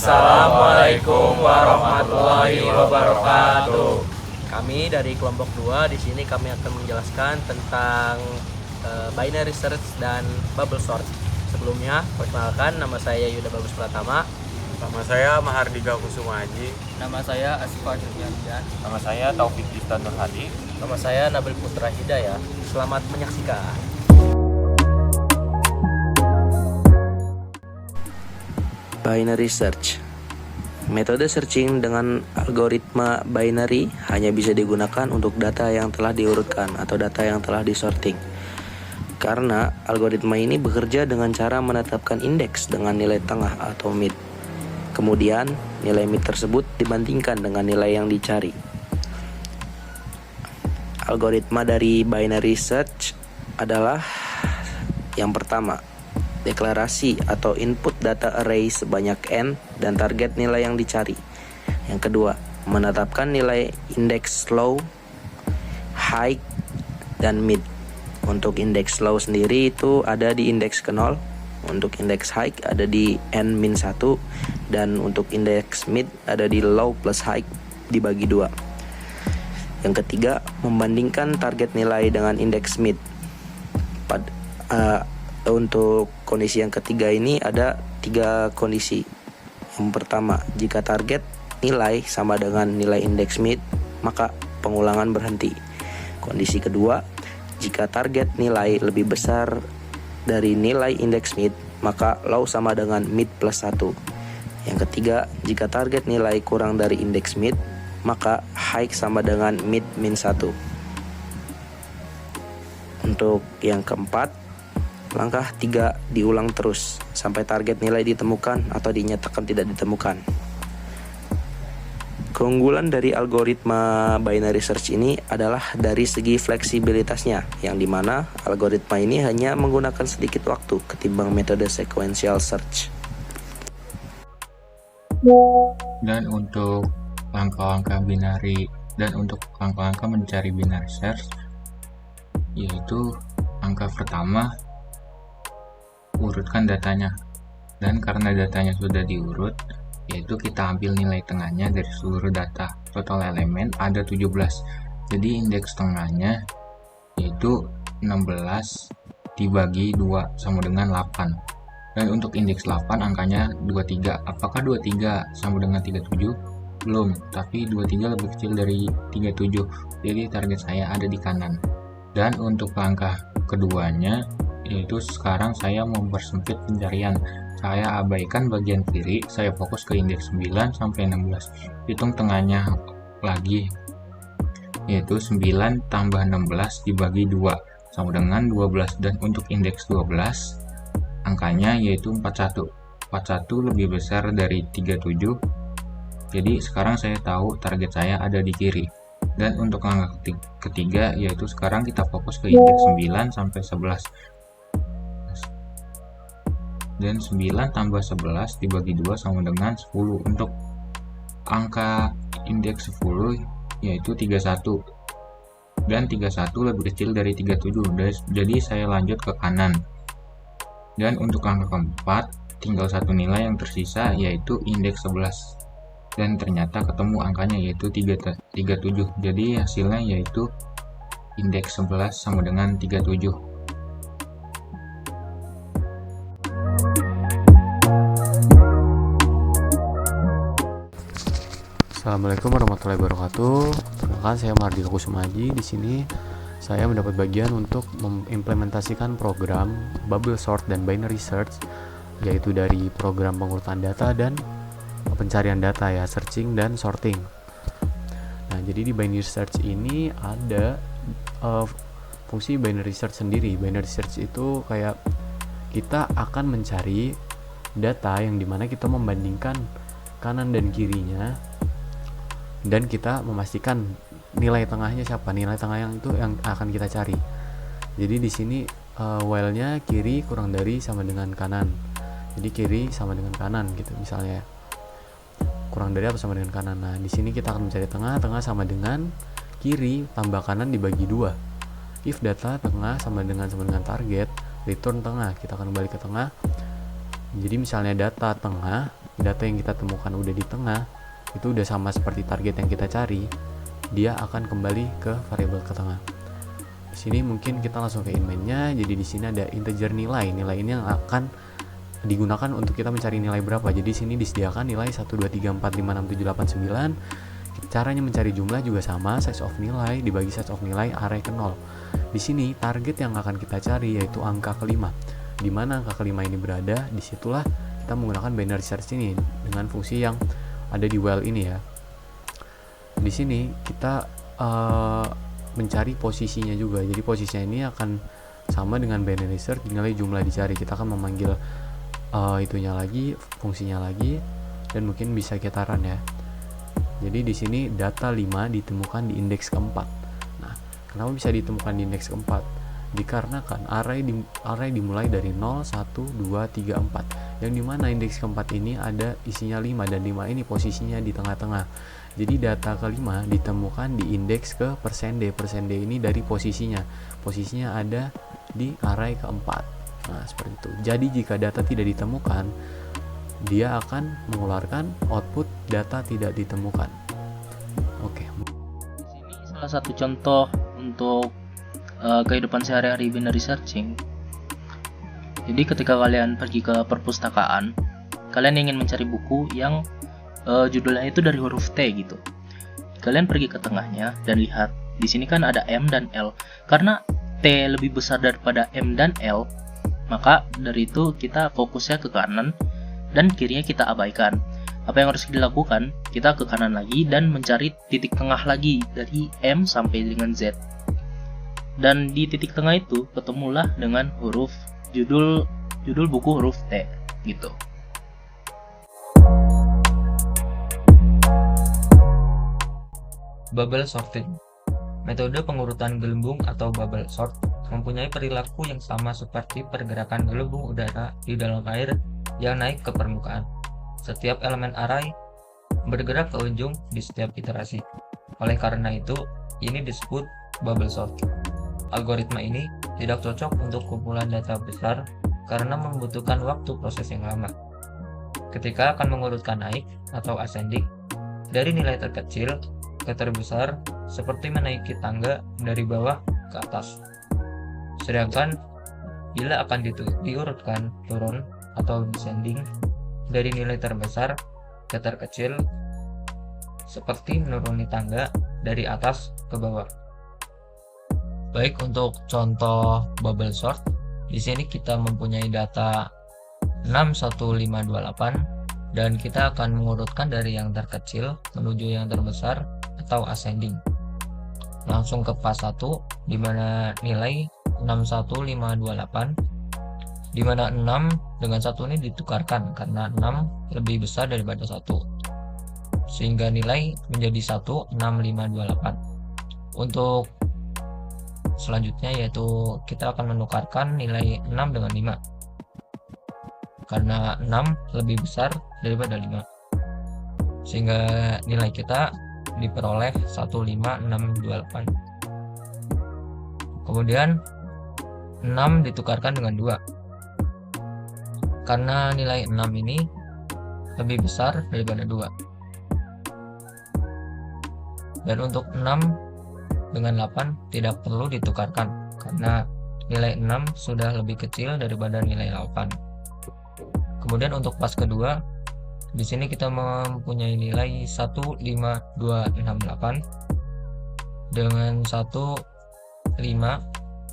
Assalamualaikum warahmatullahi wabarakatuh. Kami dari kelompok 2 di sini kami akan menjelaskan tentang binary search dan bubble sort. Sebelumnya, perkenalkan, nama saya Yuda Bagus Pratama. Nama saya Mahardika Kusuma Haji. Nama saya Asifah Nuryansyah. Nama saya Taufik Istan Nur Hadi. Nama saya Nabil Putra Hidayah. Selamat menyaksikan. Binary search. Metode searching dengan algoritma binary hanya bisa digunakan untuk data yang telah diurutkan atau data yang telah disorting. Karena algoritma ini bekerja dengan cara menetapkan indeks dengan nilai tengah atau mid. Kemudian, nilai mid tersebut dibandingkan dengan nilai yang dicari. Algoritma dari binary search adalah yang pertama, deklarasi atau input data array sebanyak n dan target nilai yang dicari. Yang kedua, menetapkan nilai indeks low, high, dan mid. Untuk indeks low sendiri itu ada di indeks ke 0, untuk indeks high ada di n-1, dan untuk indeks mid ada di low plus high dibagi 2. Yang ketiga, membandingkan target nilai dengan indeks mid. Untuk kondisi yang ketiga ini ada 3 kondisi. Yang pertama, jika target nilai sama dengan nilai indeks mid, maka pengulangan berhenti. Kondisi kedua, jika target nilai lebih besar dari nilai indeks mid, maka low sama dengan mid plus 1. Yang ketiga, jika target nilai kurang dari indeks mid, maka high sama dengan mid min 1. Untuk yang keempat, langkah 3 diulang terus sampai target nilai ditemukan atau dinyatakan tidak ditemukan. Keunggulan dari algoritma binary search ini adalah dari segi fleksibilitasnya, yang dimana algoritma ini hanya menggunakan sedikit waktu ketimbang metode sequential search. Dan untuk langkah-langkah binary dan untuk langkah-langkah mencari binary search, yaitu langkah pertama, urutkan datanya. Dan karena datanya sudah diurut, yaitu kita ambil nilai tengahnya dari seluruh data. Total elemen ada 17. Jadi indeks tengahnya yaitu 16 dibagi 2 sama dengan 8. Dan untuk indeks 8 angkanya 23. Apakah 23 sama dengan 37? Belum, tapi 23 lebih kecil dari 37. Jadi target saya ada di kanan. Dan untuk langkah keduanya, yaitu sekarang saya mempersempit pencarian. Saya abaikan bagian kiri, saya fokus ke indeks 9 sampai 16. Hitung tengahnya lagi, yaitu 9 tambah 16 dibagi 2 sama dengan 12. Dan untuk indeks 12 angkanya yaitu 41. 41 lebih besar dari 37. Jadi sekarang saya tahu target saya ada di kiri. Dan untuk langkah ketiga, yaitu sekarang kita fokus ke indeks 9 sampai 11. Dan 9 tambah 11 dibagi 2 sama dengan 10. Untuk angka indeks 10 yaitu 31. Dan 31 lebih kecil dari 37. Jadi saya lanjut ke kanan. Dan untuk angka keempat, tinggal satu nilai yang tersisa yaitu indeks 11. Dan ternyata ketemu angkanya yaitu 37. Jadi hasilnya yaitu indeks 11 sama dengan 37. Assalamualaikum warahmatullahi wabarakatuh. Perkenalkan, saya Mahardika Kusuma Haji. Di sini saya mendapat bagian untuk mengimplementasikan program bubble sort dan binary search, yaitu dari program pengurutan data dan pencarian data ya, searching dan sorting. Nah, jadi di binary search ini ada fungsi binary search sendiri. Binary search itu kayak kita akan mencari data yang dimana kita membandingkan kanan dan kirinya, dan kita memastikan nilai tengahnya siapa, nilai tengah yang itu yang akan kita cari. Jadi di sini while-nya kiri kurang dari sama dengan kanan. Jadi kiri sama dengan kanan gitu misalnya. Kurang dari apa sama dengan kanan. Nah, di sini kita akan mencari tengah, tengah sama dengan kiri tambah kanan dibagi 2. If data tengah sama dengan target, return tengah. Kita akan balik ke tengah. Jadi misalnya data tengah data yang kita temukan udah di tengah, itu udah sama seperti target yang kita cari, dia akan kembali ke variabel ke tengah. Di sini mungkin kita langsung ke inmain-nya. Jadi di sini ada integer nilai ini yang akan digunakan untuk kita mencari nilai berapa. Jadi di sini disediakan nilai 1 2 3 4 5 6 7 8 9. Caranya mencari jumlah juga sama, size of nilai dibagi size of nilai array ke 0. Di sini target yang akan kita cari yaitu angka kelima. Di mana angka kelima ini berada, disitulah kita menggunakan binary search ini dengan fungsi yang ada di while ini ya. Di sini kita mencari posisinya juga. Jadi posisinya ini akan sama dengan binary search, nilai jumlah dicari. Kita akan memanggil itunya lagi, fungsinya lagi, dan mungkin bisa kita run ya. Jadi di sini data 5 ditemukan di indeks keempat. Nah, kenapa bisa ditemukan di indeks keempat? Dikarenakan array dimulai dari 0, 1, 2, 3, 4. Yang dimana indeks keempat ini ada isinya 5 dan 5 ini posisinya di tengah-tengah. Jadi data kelima ditemukan di indeks ke %d. %d ini dari posisinya. Posisinya ada di array keempat. Nah, seperti itu. Jadi jika data tidak ditemukan, dia akan mengeluarkan output data tidak ditemukan. Oke. Ini salah satu contoh untuk kehidupan sehari-hari binary searching. Jadi ketika kalian pergi ke perpustakaan, kalian ingin mencari buku yang judulnya itu dari huruf T gitu. Kalian pergi ke tengahnya dan lihat di sini kan ada M dan L. Karena T lebih besar daripada M dan L, maka dari itu kita fokusnya ke kanan dan kirinya kita abaikan. Apa yang harus dilakukan? Kita ke kanan lagi dan mencari titik tengah lagi dari M sampai dengan Z. Dan di titik tengah itu ketemulah dengan huruf judul buku huruf T gitu. Bubble sorting. Metode pengurutan gelembung atau bubble sort mempunyai perilaku yang sama seperti pergerakan gelembung udara di dalam air yang naik ke permukaan. Setiap elemen array bergerak ke ujung di setiap iterasi. Oleh karena itu, ini disebut bubble sort. Algoritma ini tidak cocok untuk kumpulan data besar karena membutuhkan waktu proses yang lama. Ketika akan mengurutkan naik atau ascending dari nilai terkecil ke terbesar seperti menaiki tangga dari bawah ke atas. Sedangkan bila akan diurutkan turun atau descending dari nilai terbesar ke terkecil seperti menuruni tangga dari atas ke bawah. Baik, untuk contoh bubble sort, di sini kita mempunyai data 61528 dan kita akan mengurutkan dari yang terkecil menuju yang terbesar atau ascending. Langsung ke pas 1 di mana nilai 61528, di mana 6 dengan 1 ini ditukarkan karena 6 lebih besar daripada 1, sehingga nilai menjadi 16528. Untuk selanjutnya yaitu kita akan menukarkan nilai 6 dengan 5 karena 6 lebih besar daripada 5, sehingga nilai kita diperoleh 15628. Kemudian 6 ditukarkan dengan 2 karena nilai 6 ini lebih besar daripada 2. Dan untuk 6 dengan 8 tidak perlu ditukarkan karena nilai 6 sudah lebih kecil daripada nilai 8. Kemudian untuk pas kedua, di sini kita mempunyai nilai 15268 dengan 15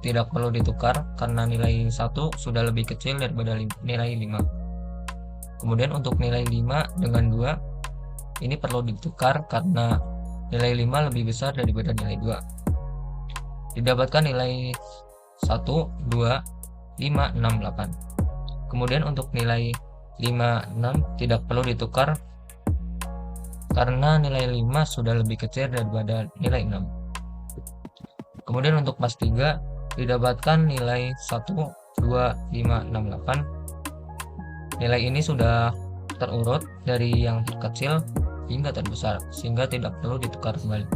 tidak perlu ditukar karena nilai 1 sudah lebih kecil daripada nilai 5. Kemudian untuk nilai 5 dengan 2 ini perlu ditukar karena nilai 5 lebih besar daripada nilai 2. Didapatkan nilai 12568. Kemudian untuk nilai 56 tidak perlu ditukar karena nilai 5 sudah lebih kecil daripada nilai 6. Kemudian untuk pas 3 didapatkan nilai 12568. Nilai ini sudah terurut dari yang terkecil hingga terbesar sehingga tidak perlu ditukar kembali.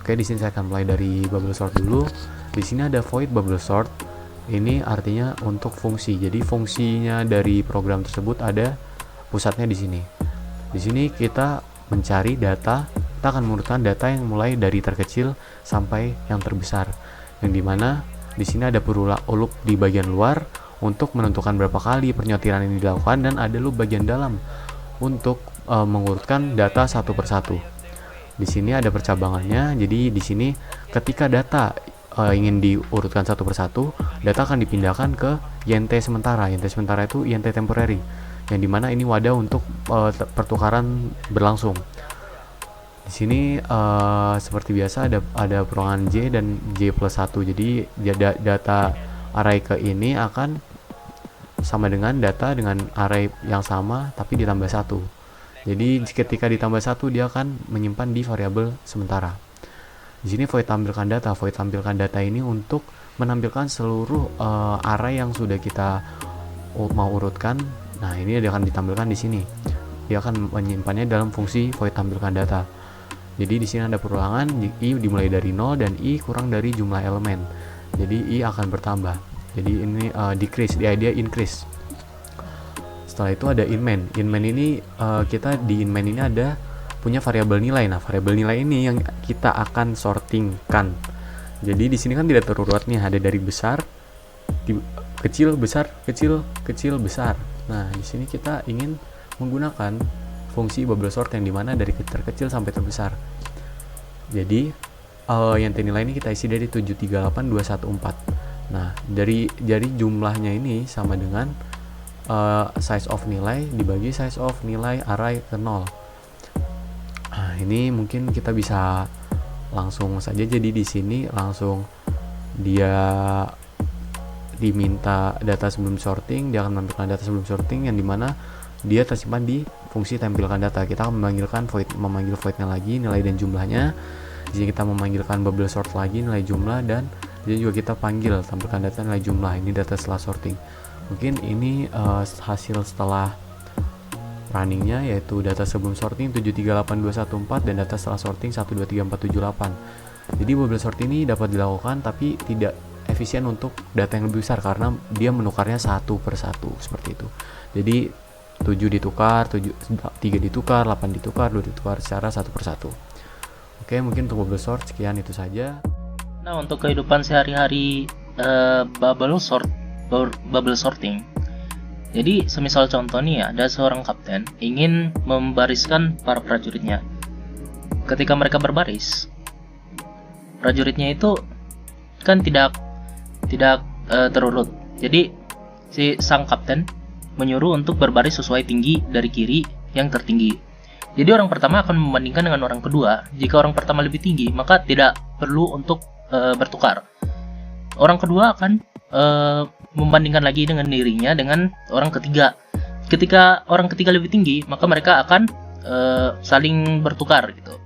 Oke, di sini saya akan mulai dari bubble sort dulu. Di sini ada void bubble sort. Ini artinya untuk fungsi. Jadi fungsinya dari program tersebut ada pusatnya di sini. Di sini kita mencari data, kita akan mengurutkan data yang mulai dari terkecil sampai yang terbesar. Yang dimana di sini ada loop di bagian luar untuk menentukan berapa kali penyortiran ini dilakukan, dan ada loop bagian dalam untuk mengurutkan data satu persatu. Di sini ada percabangannya. Jadi di sini ketika data ingin diurutkan satu persatu, data akan dipindahkan ke INT sementara. INT sementara itu INT temporary, yang dimana ini wadah untuk pertukaran berlangsung. Di sini seperti biasa ada perulangan J dan J plus 1. Jadi data array ke ini akan sama dengan data dengan array yang sama tapi ditambah 1. Jadi ketika ditambah 1 dia akan menyimpan di variabel sementara. Di sini void tampilkan data. Void tampilkan data ini untuk menampilkan seluruh array yang sudah kita mau urutkan. Nah, ini dia akan ditampilkan di sini. Dia akan menyimpannya dalam fungsi void tampilkan data. Jadi di sini ada perulangan, i dimulai dari 0 dan i kurang dari jumlah elemen. Jadi i akan bertambah. Jadi ini decrease, dia increase. Setelah itu ada inmain. Inmain ini kita di inmain ini ada punya variabel nilai. Nah, variabel nilai ini yang kita akan sortingkan. Jadi di sini kan tidak terurat nih, ada dari besar, kecil, besar, kecil, kecil, besar. Nah, di sini kita ingin menggunakan fungsi bubble sort yang dimana dari terkecil sampai terbesar. Jadi yang nilai ini kita isi dari 738214. Nah, dari jumlahnya ini sama dengan size of nilai dibagi size of nilai array ke 0. Nah, ini mungkin kita bisa langsung saja. Jadi di sini langsung dia diminta data sebelum sorting, dia akan menampilkan data sebelum sorting yang dimana dia tersimpan di fungsi tampilkan data. Kita akan memanggil voidnya lagi, nilai dan jumlahnya. Di sini kita memanggilkan bubble sort lagi, nilai jumlah, dan di sini juga kita panggil tampilkan data nilai jumlah. Ini data setelah sorting. Mungkin ini hasil setelah runningnya, yaitu data sebelum sorting 738214 dan data setelah sorting 123478. Jadi bubble sort ini dapat dilakukan tapi tidak efisien untuk data yang lebih besar karena dia menukarnya satu per satu seperti itu. Jadi 7 ditukar, 3 ditukar, 8 ditukar, 2 ditukar secara satu per satu. Oke, mungkin untuk bubble sort sekian itu saja. Nah, untuk kehidupan sehari-hari bubble sorting. Jadi, semisal contoh nih, ada seorang kapten ingin membariskan para prajuritnya. Ketika mereka berbaris, prajuritnya itu kan tidak terurut. Jadi, si sang kapten menyuruh untuk berbaris sesuai tinggi dari kiri yang tertinggi. Jadi orang pertama akan membandingkan dengan orang kedua. Jika orang pertama lebih tinggi, maka tidak perlu untuk bertukar. Orang kedua akan membandingkan lagi dengan dirinya dengan orang ketiga. Ketika orang ketiga lebih tinggi, maka mereka akan saling bertukar gitu.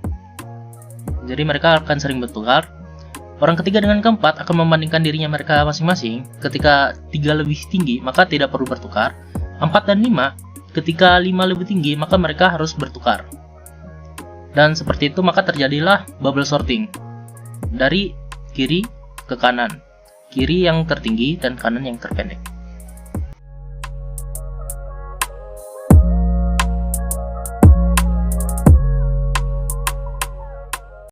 Jadi mereka akan sering bertukar. Orang ketiga dengan keempat akan membandingkan dirinya mereka masing-masing. Ketika 3 lebih tinggi, maka tidak perlu bertukar. 4 dan 5, ketika 5 lebih tinggi, maka mereka harus bertukar. Dan seperti itu maka terjadilah bubble sorting. Dari kiri ke kanan. Kiri yang tertinggi dan kanan yang terpendek.